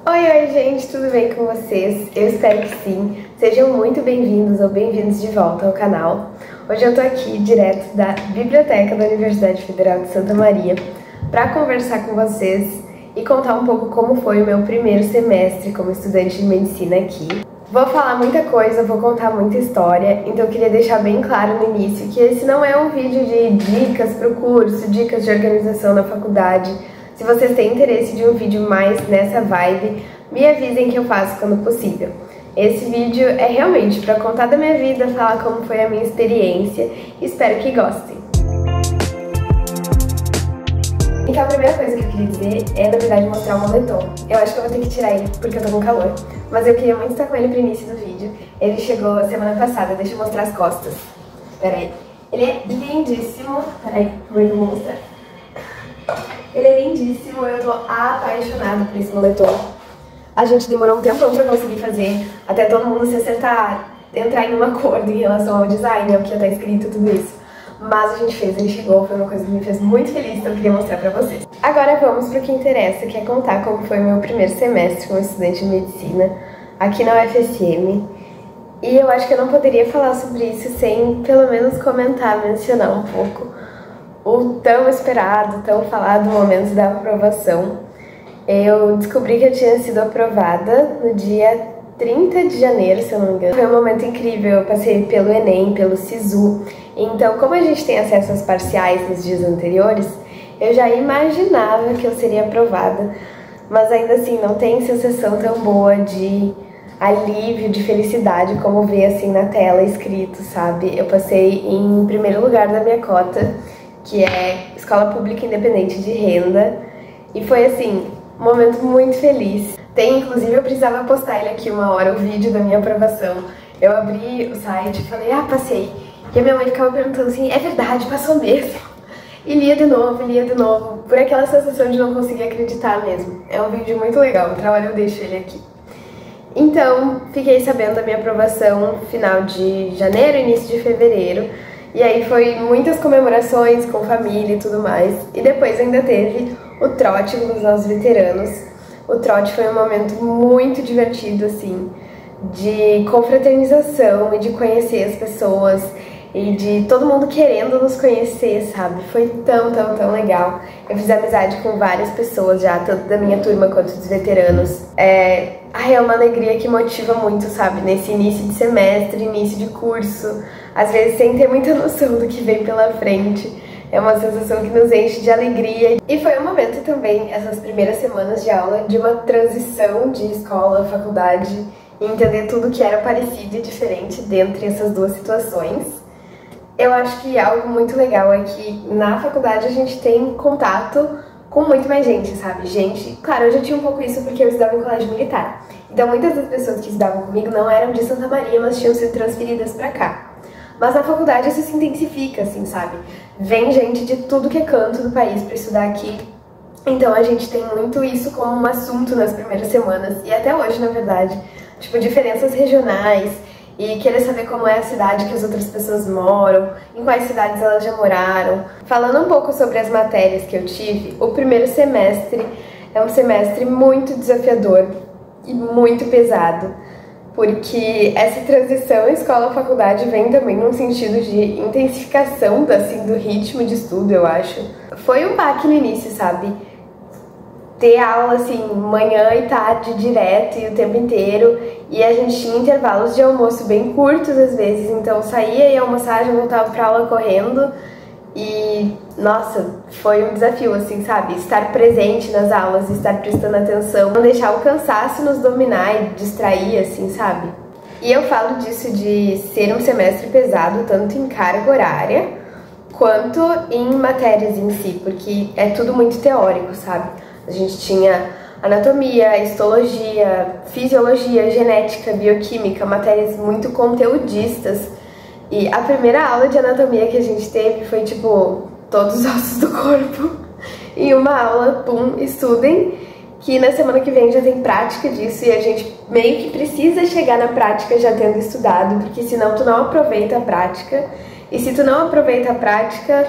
Oi, gente, tudo bem com vocês? Eu espero que sim. Sejam muito bem-vindos ou bem-vindos de volta ao canal. Hoje eu tô aqui direto da Biblioteca da Universidade Federal de Santa Maria para conversar com vocês e contar um pouco como foi o meu primeiro semestre como estudante de medicina aqui. Vou falar muita coisa, vou contar muita história, então eu queria deixar bem claro no início que esse não é um vídeo de dicas para o curso, dicas de organização na faculdade. Se vocês têm interesse de um vídeo mais nessa vibe, me avisem que eu faço quando possível. Esse vídeo é realmente para contar da minha vida, falar como foi a minha experiência e espero que gostem. Então a primeira coisa que eu queria dizer é, na verdade, mostrar o moletom. Eu acho que eu vou ter que tirar ele porque eu tô com calor, mas eu queria muito estar com ele pro início do vídeo. Ele chegou semana passada, deixa eu mostrar as costas. Pera aí. Ele é lindíssimo. Pera aí, como é que eu vou mostrar? Ele é lindíssimo, eu tô apaixonada por esse moletom. A gente demorou um tempão pra conseguir fazer, até todo mundo se acertar, entrar em um acordo em relação ao design, ao que ia estar escrito, tudo isso. Mas a gente fez, ele chegou, foi uma coisa que me fez muito feliz, então eu queria mostrar pra vocês. Agora vamos pro que interessa, que é contar como foi o meu primeiro semestre como estudante de medicina aqui na UFSM. E eu acho que eu não poderia falar sobre isso sem pelo menos comentar, mencionar um pouco o tão esperado, tão falado momento da aprovação. Eu descobri que eu tinha sido aprovada no dia 30 de janeiro, se eu não me engano. Foi um momento incrível, eu passei pelo Enem, pelo SISU. Então, como a gente tem acesso às parciais nos dias anteriores, eu já imaginava que eu seria aprovada. Mas ainda assim, não tem sensação tão boa de alívio, de felicidade, como ver assim na tela escrito, sabe? Eu passei em primeiro lugar da minha cota, que é Escola Pública Independente de Renda, e foi assim, um momento muito feliz. Inclusive eu precisava postar ele aqui uma hora, o vídeo da minha aprovação. Eu abri o site e falei, passei. E a minha mãe ficava perguntando assim, é verdade, passou mesmo? E lia de novo, por aquela sensação de não conseguir acreditar mesmo. É um vídeo muito legal, o trabalho eu deixo ele aqui. Então, fiquei sabendo da minha aprovação final de janeiro, início de fevereiro. E aí foi muitas comemorações com família e tudo mais. E depois ainda teve o trote com os nossos veteranos. O trote foi um momento muito divertido, assim, de confraternização e de conhecer as pessoas e de todo mundo querendo nos conhecer, sabe? Foi tão legal. Eu fiz amizade com várias pessoas já, tanto da minha turma quanto dos veteranos. É uma alegria que motiva muito, sabe? Nesse início de semestre, início de curso, às vezes sem ter muita noção do que vem pela frente. É uma sensação que nos enche de alegria. E foi um momento também, essas primeiras semanas de aula, de uma transição de escola, faculdade, e entender tudo que era parecido e diferente dentre essas duas situações. Eu acho que algo muito legal é que na faculdade a gente tem contato com muito mais gente, sabe? Claro, eu já tinha um pouco isso porque eu estudava em colégio militar. Então muitas das pessoas que estudavam comigo não eram de Santa Maria, mas tinham sido transferidas pra cá. Mas na faculdade isso se intensifica, assim, sabe? Vem gente de tudo que é canto do país pra estudar aqui. Então a gente tem muito isso como um assunto nas primeiras semanas, e até hoje, na verdade. Tipo, diferenças regionais, e querer saber como é a cidade que as outras pessoas moram, em quais cidades elas já moraram. Falando um pouco sobre as matérias que eu tive, o primeiro semestre é um semestre muito desafiador e muito pesado, porque essa transição escola-faculdade vem também num sentido de intensificação assim, do ritmo de estudo, eu acho. Foi um baque no início, sabe? Ter aula assim, manhã e tarde direto e o tempo inteiro, e a gente tinha intervalos de almoço bem curtos às vezes, então saía e almoçar, já voltava pra aula correndo, e nossa, foi um desafio assim, sabe? Estar presente nas aulas, estar prestando atenção, não deixar o cansaço nos dominar e distrair, assim, sabe? E eu falo disso de ser um semestre pesado, tanto em carga horária, quanto em matérias em si, porque é tudo muito teórico, sabe? A gente tinha anatomia, histologia, fisiologia, genética, bioquímica, matérias muito conteudistas. E a primeira aula de anatomia que a gente teve foi tipo todos os ossos do corpo em uma aula, pum, estudem, que na semana que vem já tem prática disso e a gente meio que precisa chegar na prática já tendo estudado, porque senão tu não aproveita a prática, e se tu não aproveita a prática,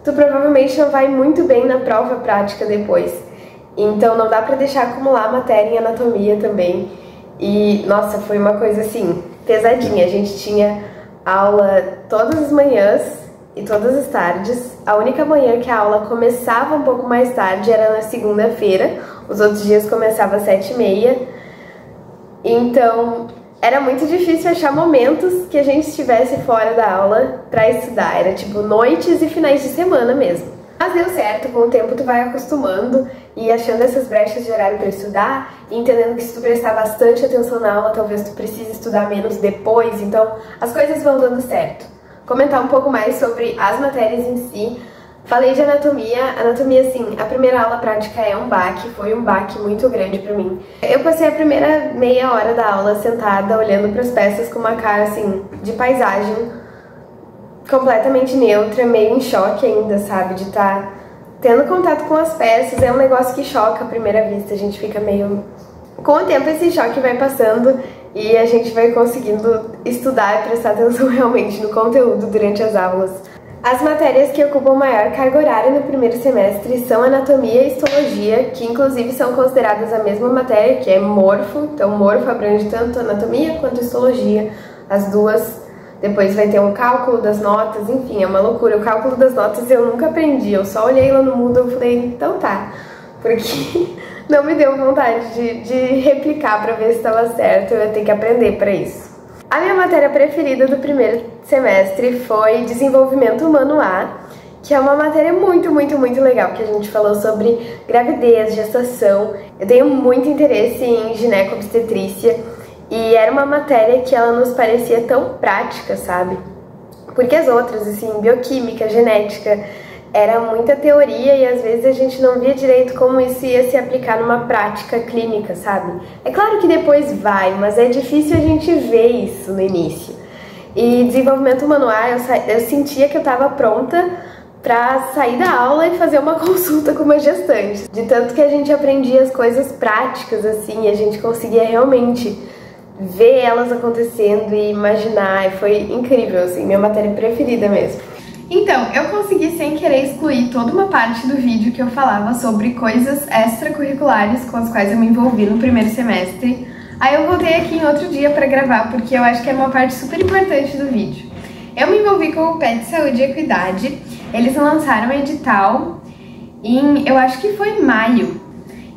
tu provavelmente não vai muito bem na prova prática depois. então não dá pra deixar acumular a matéria em anatomia também. E, nossa, foi uma coisa assim, pesadinha. A gente tinha aula todas as manhãs e todas as tardes. A única manhã que a aula começava um pouco mais tarde era na segunda-feira. Os outros dias começava às 7h30. Então, era muito difícil achar momentos que a gente estivesse fora da aula pra estudar. Era tipo noites e finais de semana mesmo. Mas deu certo, com o tempo tu vai acostumando e achando essas brechas de horário para estudar e entendendo que se tu prestar bastante atenção na aula, talvez tu precise estudar menos depois, então as coisas vão dando certo. Comentar um pouco mais sobre as matérias em si. Falei de anatomia, assim, a primeira aula prática é um baque, foi um baque muito grande pra mim. Eu passei a primeira meia hora da aula sentada, olhando pras peças com uma cara, assim, de paisagem, completamente neutra, meio em choque ainda, sabe, de estar tendo contato com as peças. É um negócio que choca à primeira vista, a gente fica meio... Com o tempo esse choque vai passando e a gente vai conseguindo estudar e prestar atenção realmente no conteúdo durante as aulas. As matérias que ocupam maior carga horária no primeiro semestre são anatomia e histologia, que inclusive são consideradas a mesma matéria, que é morfo, então morfo abrange tanto anatomia quanto histologia, as duas. Depois vai ter um cálculo das notas, enfim, é uma loucura. O cálculo das notas eu nunca aprendi, eu só olhei lá no Moodle e falei, então tá, porque não me deu vontade de replicar pra ver se estava certo, eu ia ter que aprender pra isso. A minha matéria preferida do primeiro semestre foi Desenvolvimento Humano A, que é uma matéria muito legal, que a gente falou sobre gravidez, gestação. Eu tenho muito interesse em gineco-obstetrícia, e era uma matéria que ela nos parecia tão prática, sabe? Porque as outras, assim, bioquímica, genética, era muita teoria e às vezes a gente não via direito como isso ia se aplicar numa prática clínica, sabe? É claro que depois vai, mas é difícil a gente ver isso no início. E desenvolvimento humano A, eu sentia que eu estava pronta pra sair da aula e fazer uma consulta com uma gestante. De tanto que a gente aprendia as coisas práticas, assim, e a gente conseguia realmente ver elas acontecendo e imaginar, e foi incrível, assim, minha matéria preferida mesmo. Então, eu consegui sem querer excluir toda uma parte do vídeo que eu falava sobre coisas extracurriculares com as quais eu me envolvi no primeiro semestre. Aí eu voltei aqui em outro dia pra gravar, porque eu acho que é uma parte super importante do vídeo. Eu me envolvi com o Pet Saúde e Equidade, eles lançaram um edital em, eu acho que foi maio.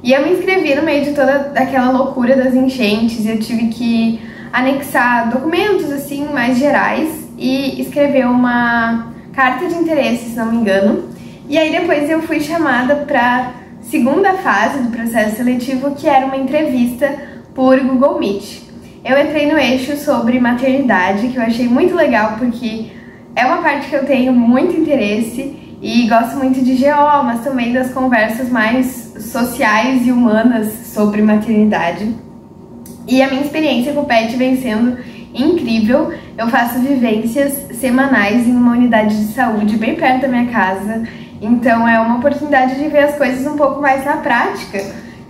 E eu me inscrevi no meio de toda aquela loucura das enchentes, eu tive que anexar documentos assim mais gerais e escrever uma carta de interesse, se não me engano. E aí depois eu fui chamada para segunda fase do processo seletivo, que era uma entrevista por Google Meet. Eu entrei no eixo sobre maternidade, que eu achei muito legal porque é uma parte que eu tenho muito interesse e gosto muito de GO, mas também das conversas mais sociais e humanas sobre maternidade. E a minha experiência com o PET vem sendo incrível. Eu faço vivências semanais em uma unidade de saúde bem perto da minha casa, então é uma oportunidade de ver as coisas um pouco mais na prática,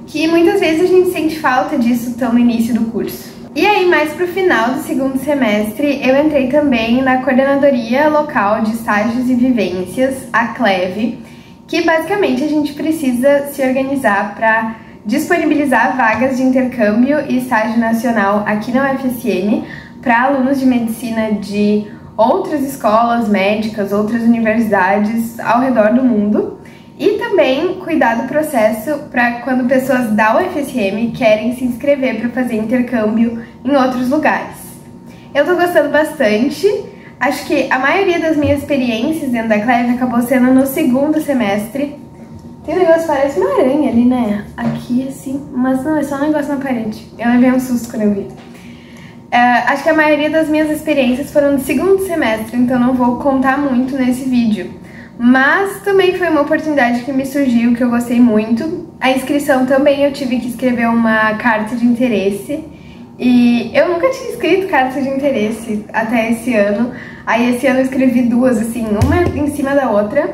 que muitas vezes a gente sente falta disso tão no início do curso. E aí, mais pro final do segundo semestre, eu entrei também na Coordenadoria Local de Estágios e Vivências, a CLEV, que basicamente a gente precisa se organizar para disponibilizar vagas de intercâmbio e estágio nacional aqui na UFSM para alunos de medicina de outras escolas médicas, outras universidades ao redor do mundo. E também cuidar do processo para quando pessoas da UFSM querem se inscrever para fazer intercâmbio em outros lugares. Eu tô gostando bastante, acho que a maioria das minhas experiências dentro da CLEV acabou sendo no segundo semestre. Tem um negócio que parece uma aranha ali, né? Aqui assim, mas não, é só um negócio na parede. Eu levei um susto quando eu vi. Acho que a maioria das minhas experiências foram no segundo semestre, então não vou contar muito nesse vídeo. Mas também foi uma oportunidade que me surgiu, que eu gostei muito. A inscrição também eu tive que escrever uma carta de interesse. E eu nunca tinha escrito carta de interesse até esse ano. Aí esse ano eu escrevi duas, assim, uma em cima da outra.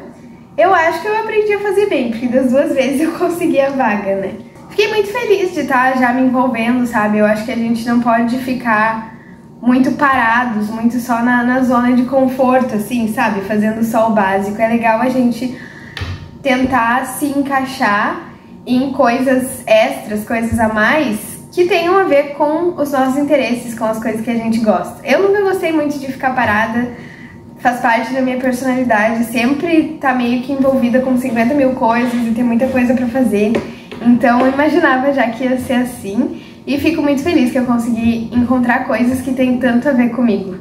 Eu acho que eu aprendi a fazer bem, porque das duas vezes eu consegui a vaga, né? Fiquei muito feliz de estar já me envolvendo, sabe? Eu acho que a gente não pode ficar muito parados, muito só na zona de conforto, assim, sabe? Fazendo só o básico. É legal a gente tentar se encaixar em coisas extras, coisas a mais, que tenham a ver com os nossos interesses, com as coisas que a gente gosta. Eu nunca gostei muito de ficar parada, faz parte da minha personalidade, sempre tá meio que envolvida com 50 mil coisas e tem muita coisa pra fazer. Então eu imaginava já que ia ser assim e fico muito feliz que eu consegui encontrar coisas que tem tanto a ver comigo.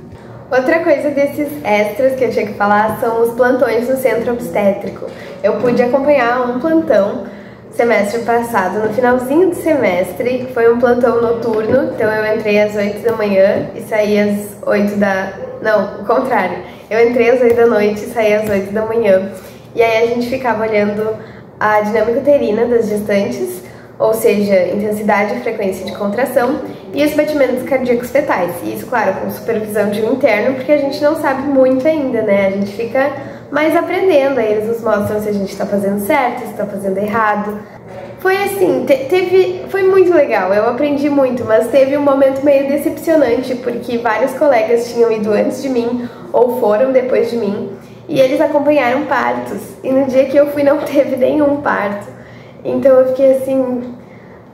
Outra coisa desses extras que eu tinha que falar são os plantões no centro obstétrico. Eu pude acompanhar um plantão semestre passado, no finalzinho do semestre, foi um plantão noturno, então eu entrei às 8 da manhã e saí às 8 da... Não, o contrário. Eu entrei às 8 da noite e saí às 8 da manhã. E aí a gente ficava olhando a dinâmica uterina das gestantes, ou seja, intensidade e frequência de contração, e os batimentos cardíacos fetais. E isso, claro, com supervisão de um interno, porque a gente não sabe muito ainda, né? A gente fica mais aprendendo, aí eles nos mostram se a gente tá fazendo certo, se tá fazendo errado. Foi assim, foi muito legal, eu aprendi muito, mas teve um momento meio decepcionante, porque vários colegas tinham ido antes de mim, ou foram depois de mim, e eles acompanharam partos, e no dia que eu fui não teve nenhum parto. Então eu fiquei assim,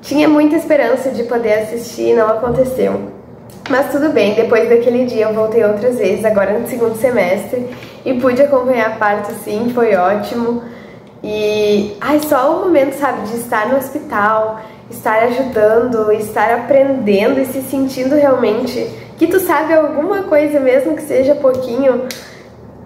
tinha muita esperança de poder assistir e não aconteceu. Mas tudo bem, depois daquele dia eu voltei outras vezes, agora no segundo semestre, e pude acompanhar parto sim, foi ótimo. E só o momento, sabe, de estar no hospital, estar ajudando, estar aprendendo e se sentindo realmente que tu sabe alguma coisa, mesmo que seja pouquinho,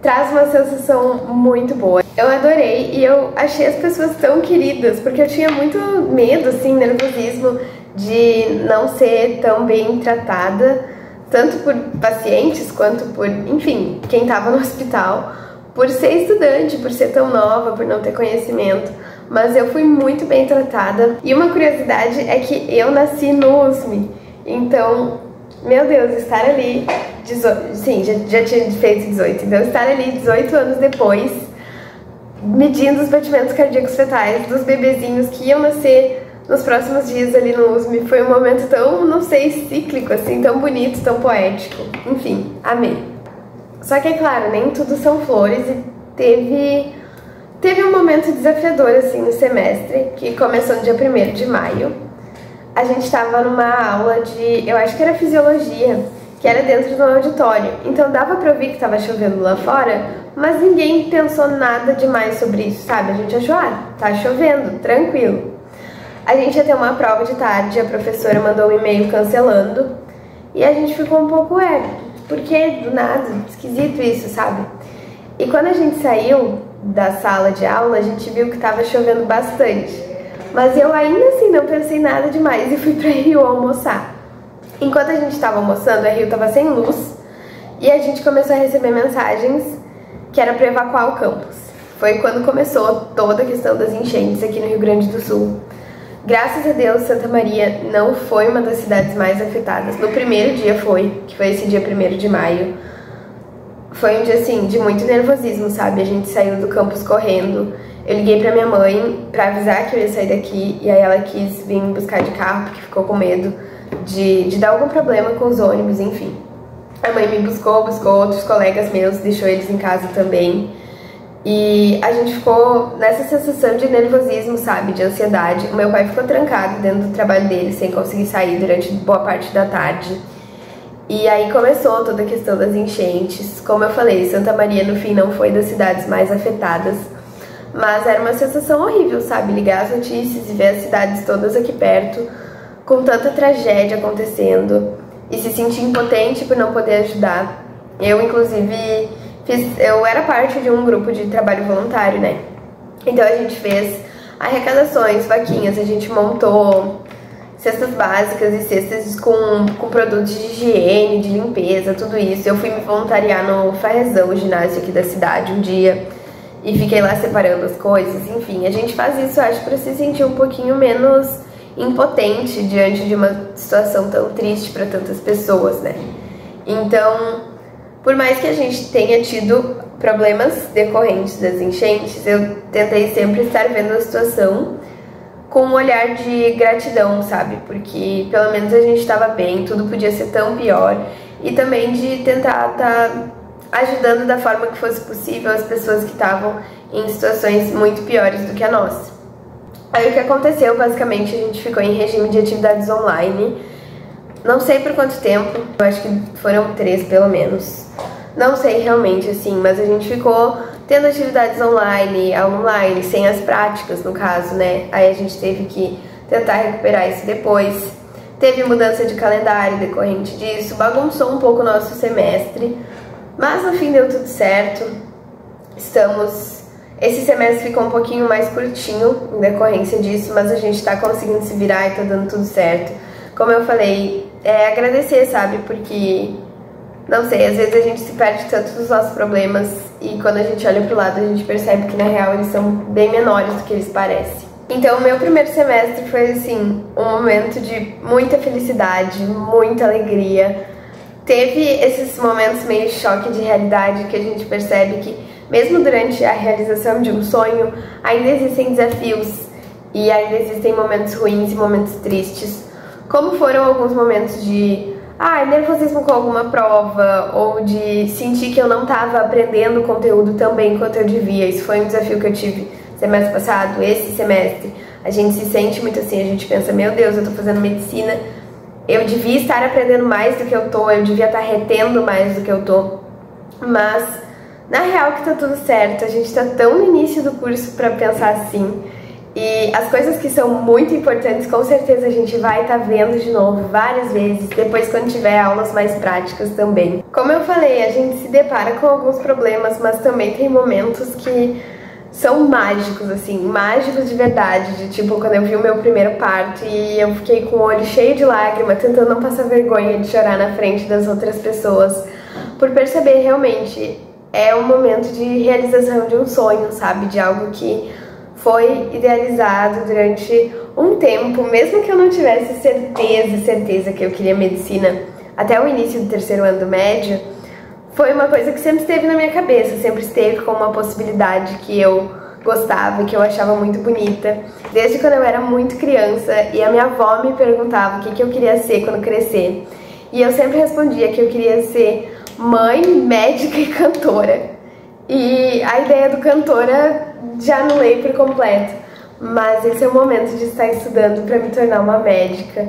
traz uma sensação muito boa. Eu adorei e eu achei as pessoas tão queridas, porque eu tinha muito medo, assim, nervosismo de não ser tão bem tratada, tanto por pacientes quanto por, enfim, quem estava no hospital, por ser estudante, por ser tão nova, por não ter conhecimento. Mas eu fui muito bem tratada. E uma curiosidade é que eu nasci no USM, então, meu Deus, estar ali, sim, já tinha feito 18, então estar ali 18 anos depois, medindo os batimentos cardíacos fetais dos bebezinhos que iam nascer nos próximos dias ali no USM, foi um momento tão, não sei, cíclico, assim, tão bonito, tão poético. Enfim, amei. Só que é claro, nem tudo são flores e teve um momento desafiador, assim, no semestre, que começou no dia 1º de maio. A gente estava numa aula de, eu acho que era fisiologia, que era dentro do auditório. Então dava pra ouvir que tava chovendo lá fora, mas ninguém pensou nada demais sobre isso, sabe? A gente achou, tá chovendo, tranquilo. A gente ia ter uma prova de tarde, a professora mandou um e-mail cancelando, e a gente ficou um pouco, por que do nada? Esquisito isso, sabe? E quando a gente saiu da sala de aula, a gente viu que tava chovendo bastante. Mas eu ainda assim não pensei nada demais e fui pra Rio almoçar. Enquanto a gente tava almoçando, a Rio tava sem luz, e a gente começou a receber mensagens que era pra evacuar o campus. Foi quando começou toda a questão das enchentes aqui no Rio Grande do Sul. Graças a Deus, Santa Maria não foi uma das cidades mais afetadas. No primeiro dia que foi esse dia 1º de maio. Foi um dia, assim, de muito nervosismo, sabe? A gente saiu do campus correndo. Eu liguei pra minha mãe pra avisar que eu ia sair daqui, e aí ela quis vir me buscar de carro, porque ficou com medo de dar algum problema com os ônibus, enfim. A mãe me buscou outros colegas meus, deixou eles em casa também. E a gente ficou nessa sensação de nervosismo, sabe, de ansiedade. O meu pai ficou trancado dentro do trabalho dele, sem conseguir sair durante boa parte da tarde. E aí começou toda a questão das enchentes. Como eu falei, Santa Maria no fim não foi das cidades mais afetadas, mas era uma sensação horrível, sabe, ligar as notícias e ver as cidades todas aqui perto, com tanta tragédia acontecendo, e se sentir impotente por não poder ajudar. Eu, inclusive, eu era parte de um grupo de trabalho voluntário, né? Então a gente fez arrecadações, vaquinhas, a gente montou cestas básicas e cestas com produtos de higiene, de limpeza, tudo isso. Eu fui me voluntariar no Farrezão, o ginásio aqui da cidade, um dia, e fiquei lá separando as coisas. Enfim, a gente faz isso, acho, pra se sentir um pouquinho menos impotente diante de uma situação tão triste para tantas pessoas, né? Então, por mais que a gente tenha tido problemas decorrentes das enchentes, eu tentei sempre estar vendo a situação com um olhar de gratidão, sabe? Porque pelo menos a gente estava bem, tudo podia ser tão pior, e também de tentar estar ajudando da forma que fosse possível as pessoas que estavam em situações muito piores do que a nossa. Aí o que aconteceu, basicamente, a gente ficou em regime de atividades online. Não sei por quanto tempo, eu acho que foram 3 pelo menos. Não sei realmente, assim, mas a gente ficou tendo atividades online, aula online, sem as práticas, no caso, né? Aí a gente teve que tentar recuperar isso depois. Teve mudança de calendário decorrente disso, bagunçou um pouco o nosso semestre, mas no fim deu tudo certo. Esse semestre ficou um pouquinho mais curtinho em decorrência disso, mas a gente tá conseguindo se virar e tá dando tudo certo. Como eu falei, agradecer, sabe? Porque, não sei, às vezes a gente se perde tanto dos nossos problemas e quando a gente olha pro lado a gente percebe que na real eles são bem menores do que eles parecem. Então o meu primeiro semestre foi, assim, um momento de muita felicidade, muita alegria. Teve esses momentos meio choque de realidade que a gente percebe que mesmo durante a realização de um sonho, ainda existem desafios e ainda existem momentos ruins e momentos tristes. Como foram alguns momentos de nervosismo com alguma prova ou de sentir que eu não estava aprendendo o conteúdo tão bem quanto eu devia. Isso foi um desafio que eu tive semestre passado, esse semestre. A gente se sente muito assim, a gente pensa, meu Deus, eu tô fazendo medicina, eu devia estar aprendendo mais do que eu tô, eu devia estar retendo mais do que eu tô. Mas na real que tá tudo certo, a gente tá tão no início do curso pra pensar assim. E as coisas que são muito importantes, com certeza a gente vai estar vendo de novo várias vezes, depois quando tiver aulas mais práticas também. Como eu falei, a gente se depara com alguns problemas, mas também tem momentos que são mágicos, assim, mágicos de verdade, de tipo, quando eu vi o meu primeiro parto e eu fiquei com o olho cheio de lágrima, tentando não passar vergonha de chorar na frente das outras pessoas, por perceber realmente, é um momento de realização de um sonho, sabe, de algo que foi idealizado durante um tempo, mesmo que eu não tivesse certeza que eu queria medicina até o início do 3º ano do médio, foi uma coisa que sempre esteve na minha cabeça, sempre esteve como uma possibilidade que eu gostava, que eu achava muito bonita, desde quando eu era muito criança e a minha avó me perguntava o que eu queria ser quando crescer. E eu sempre respondia que eu queria ser mãe, médica e cantora. E a ideia do cantora já anulei por completo, mas esse é o momento de estar estudando para me tornar uma médica.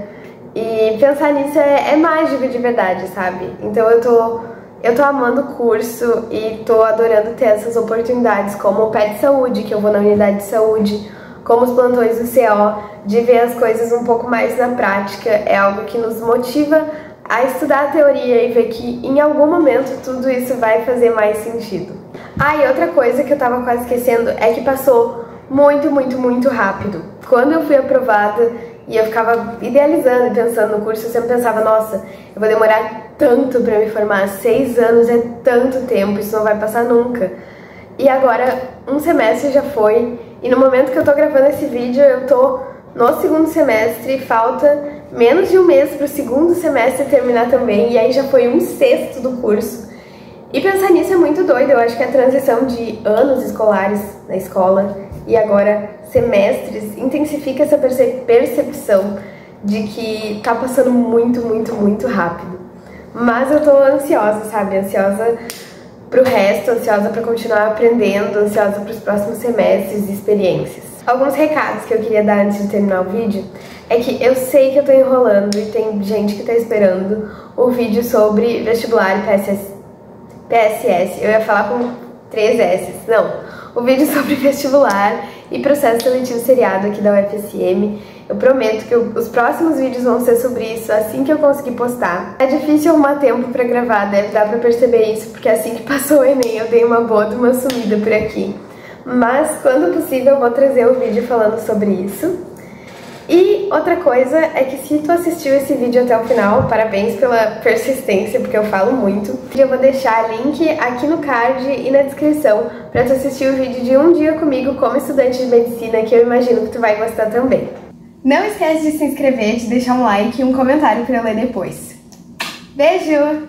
E pensar nisso é mágico de verdade, sabe? Então eu tô amando o curso e tô adorando ter essas oportunidades, como o pé de saúde, que eu vou na unidade de saúde, como os plantões do CO, de ver as coisas um pouco mais na prática. É algo que nos motiva a estudar a teoria e ver que em algum momento tudo isso vai fazer mais sentido. E outra coisa que eu tava quase esquecendo é que passou muito rápido. Quando eu fui aprovada e eu ficava idealizando e pensando no curso, eu sempre pensava, nossa, eu vou demorar tanto pra me formar, 6 anos é tanto tempo, isso não vai passar nunca. E agora, um semestre já foi, e no momento que eu tô gravando esse vídeo, eu tô no 2º semestre, falta menos de um mês pro 2º semestre terminar também, e aí já foi 1/6 do curso. E pensar nisso é muito doido, eu acho que a transição de anos escolares na escola e agora semestres intensifica essa percepção de que tá passando muito rápido. Mas eu tô ansiosa, sabe? Ansiosa pro resto, ansiosa pra continuar aprendendo, ansiosa pros próximos semestres e experiências. Alguns recados que eu queria dar antes de terminar o vídeo é que eu sei que eu tô enrolando e tem gente que tá esperando o vídeo sobre vestibular e PSS. Eu ia falar com 3 S. Não, o vídeo sobre vestibular e processo seletivo seriado aqui da UFSM. Eu prometo que os próximos vídeos vão ser sobre isso assim que eu conseguir postar. É difícil arrumar tempo pra gravar, deve dar pra perceber isso, porque assim que passou o Enem eu dei uma boa de uma sumida por aqui. Mas quando possível eu vou trazer o vídeo falando sobre isso. E outra coisa é que se tu assistiu esse vídeo até o final, parabéns pela persistência, porque eu falo muito. Eu vou deixar link aqui no card e na descrição pra tu assistir o vídeo de um dia comigo como estudante de medicina, que eu imagino que tu vai gostar também. Não esquece de se inscrever, de deixar um like e um comentário pra eu ler depois. Beijo!